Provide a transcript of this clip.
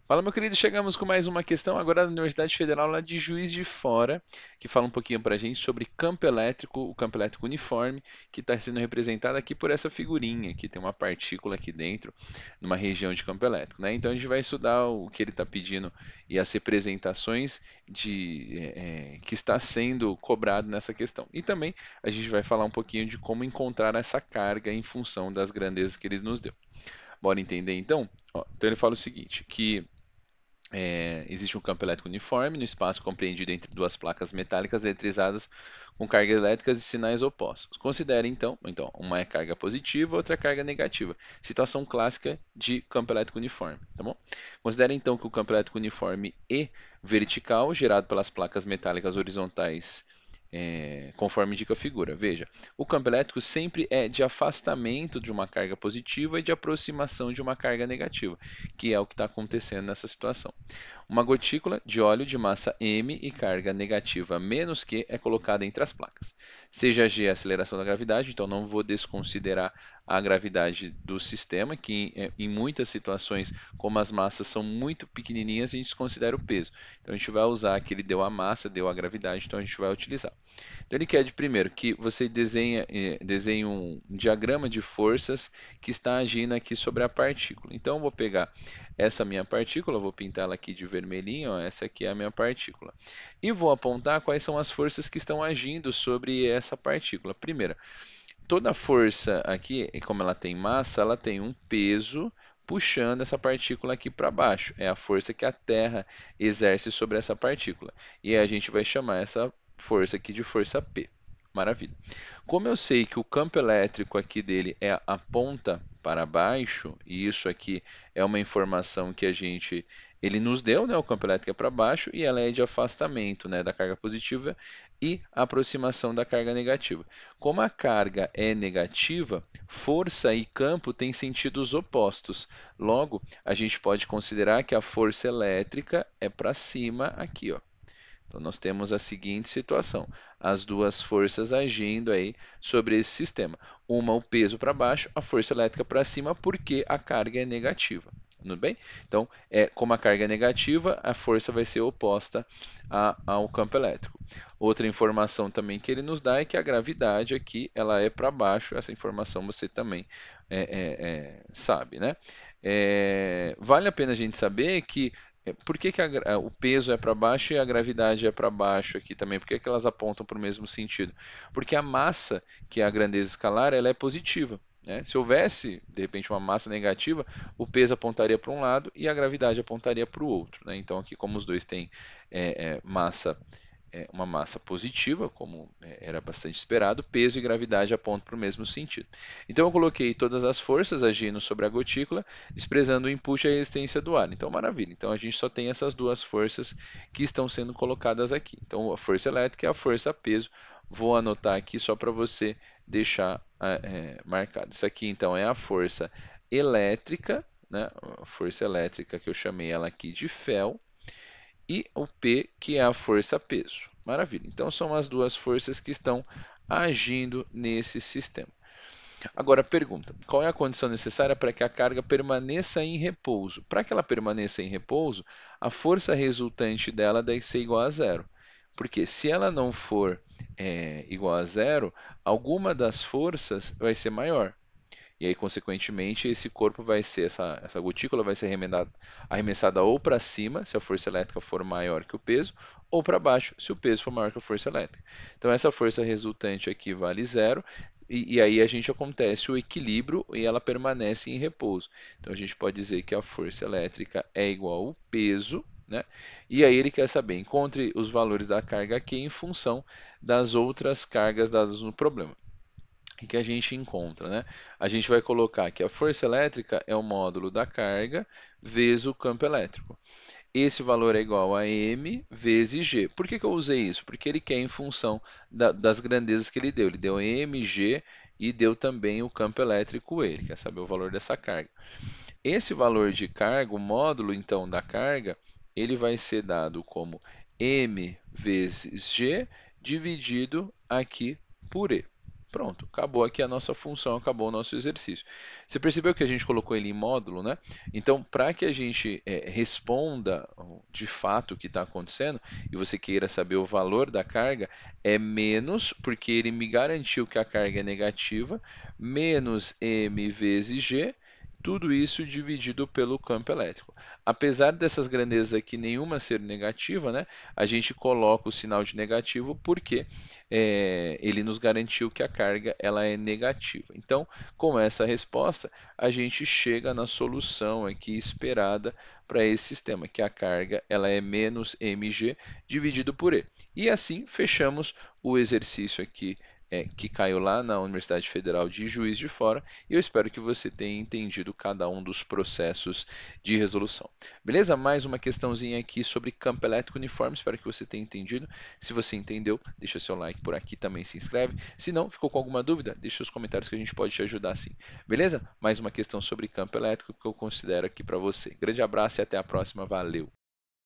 Fala, meu querido, chegamos com mais uma questão agora da Universidade Federal lá de Juiz de Fora, que fala um pouquinho para a gente sobre campo elétrico, o campo elétrico uniforme, que está sendo representado aqui por essa figurinha, que tem uma partícula aqui dentro, numa região de campo elétrico, né? Então a gente vai estudar o que ele está pedindo e as representações que está sendo cobrado nessa questão. E também a gente vai falar um pouquinho de como encontrar essa carga em função das grandezas que ele nos deu. Bora entender então? Ó, então ele fala o seguinte, que existe um campo elétrico uniforme no espaço compreendido entre duas placas metálicas eletrizadas com cargas elétricas de sinais opostos. Considere então, uma é carga positiva, outra é carga negativa. Situação clássica de campo elétrico uniforme, tá bom? Considere então que o campo elétrico uniforme E vertical, gerado pelas placas metálicas horizontais conforme indica a figura. Veja, o campo elétrico sempre é de afastamento de uma carga positiva e de aproximação de uma carga negativa, que é o que está acontecendo nessa situação. Uma gotícula de óleo de massa m e carga negativa menos q é colocada entre as placas. Seja g a aceleração da gravidade, então não vou desconsiderar a gravidade do sistema, que em muitas situações, como as massas são muito pequenininhas, a gente desconsidera o peso. Então a gente vai usar que ele deu a massa, deu a gravidade, então a gente vai utilizar. Então ele quer de primeiro que você desenhe um diagrama de forças que está agindo aqui sobre a partícula. Então eu vou pegar essa minha partícula, vou pintar ela aqui de vermelhinho, ó, essa aqui é a minha partícula. E vou apontar quais são as forças que estão agindo sobre essa partícula. Primeira, toda força aqui, como ela tem massa, ela tem um peso puxando essa partícula aqui para baixo. É a força que a Terra exerce sobre essa partícula. E a gente vai chamar essa força aqui de força P. Maravilha. Como eu sei que o campo elétrico aqui dele é aponta para baixo, e isso aqui é uma informação que ele nos deu, né? O campo elétrico é para baixo e ela é de afastamento, né, da carga positiva e aproximação da carga negativa. Como a carga é negativa, força e campo têm sentidos opostos. Logo, a gente pode considerar que a força elétrica é para cima aqui, ó. Então, nós temos a seguinte situação: as duas forças agindo aí sobre esse sistema. Uma o peso para baixo, a força elétrica para cima, porque a carga é negativa. Tudo bem? Então, como a carga é negativa, a força vai ser oposta ao campo elétrico. Outra informação também que ele nos dá é que a gravidade aqui ela é para baixo. Essa informação você também sabe, né? Vale a pena a gente saber que por que o peso é para baixo e a gravidade é para baixo aqui também? Por que elas apontam para o mesmo sentido? Porque a massa, que é a grandeza escalar, ela é positiva, né? Se houvesse, de repente, uma massa negativa, o peso apontaria para um lado e a gravidade apontaria para o outro, né? Então, aqui, como os dois têm massa uma massa positiva, como era bastante esperado, peso e gravidade apontam para o mesmo sentido. Então eu coloquei todas as forças agindo sobre a gotícula, desprezando o empuxo e a resistência do ar. Então maravilha. Então a gente só tem essas duas forças que estão sendo colocadas aqui. Então a força elétrica e a força peso. Vou anotar aqui só para você deixar marcado. Isso aqui então é a força elétrica, né? A força elétrica que eu chamei ela aqui de Fel e o P, que é a força-peso. Maravilha. Então, são as duas forças que estão agindo nesse sistema. Agora, pergunta: qual é a condição necessária para que a carga permaneça em repouso? Para que ela permaneça em repouso, a força resultante dela deve ser igual a zero. Porque se ela não for igual a zero, alguma das forças vai ser maior. E aí, consequentemente, esse corpo vai ser, essa gotícula vai ser arremessada ou para cima, se a força elétrica for maior que o peso, ou para baixo, se o peso for maior que a força elétrica. Então, essa força resultante aqui vale zero, e aí a gente acontece o equilíbrio e ela permanece em repouso. Então, a gente pode dizer que a força elétrica é igual ao peso, né? E aí ele quer saber, encontre os valores da carga Q em função das outras cargas dadas no problema. O que a gente encontra, né? A gente vai colocar que a força elétrica é o módulo da carga vezes o campo elétrico. Esse valor é igual a m vezes g. Por que eu usei isso? Porque ele quer em função das grandezas que ele deu. Ele deu m, g e deu também o campo elétrico E. Ele quer saber o valor dessa carga. Esse valor de carga, o módulo então da carga, ele vai ser dado como m vezes g dividido aqui por E. Pronto, acabou aqui a nossa função, acabou o nosso exercício. Você percebeu que a gente colocou ele em módulo, né? Então, para que a gente responda de fato o que está acontecendo e você queira saber o valor da carga, é menos, porque ele me garantiu que a carga é negativa, menos m vezes g, tudo isso dividido pelo campo elétrico. Apesar dessas grandezas aqui nenhuma ser negativa, né? A gente coloca o sinal de negativo porque ele nos garantiu que a carga ela é negativa. Então, com essa resposta, a gente chega na solução aqui esperada para esse sistema, que a carga ela é menos mg dividido por E. E assim fechamos o exercício aqui que caiu lá na Universidade Federal de Juiz de Fora, e eu espero que você tenha entendido cada um dos processos de resolução. Beleza? Mais uma questãozinha aqui sobre campo elétrico uniforme, espero que você tenha entendido. Se você entendeu, deixa seu like por aqui, também se inscreve. Se não, ficou com alguma dúvida, deixa os comentários que a gente pode te ajudar sim. Beleza? Mais uma questão sobre campo elétrico que eu considero aqui para você. Grande abraço e até a próxima. Valeu!